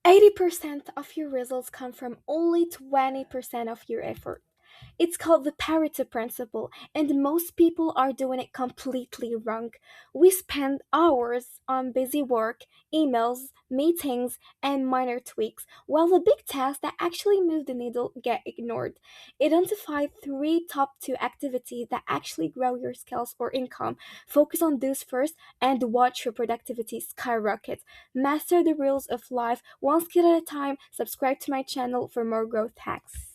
80% of your results come from only 20% of your effort. It's called the Pareto principle, and most people are doing it completely wrong. We spend hours on busy work, emails, meetings, and minor tweaks, while the big tasks that actually move the needle get ignored. Identify three top two activities that actually grow your skills or income. Focus on those first and watch your productivity skyrocket. Master the rules of life one skill at a time. Subscribe to my channel for more growth hacks.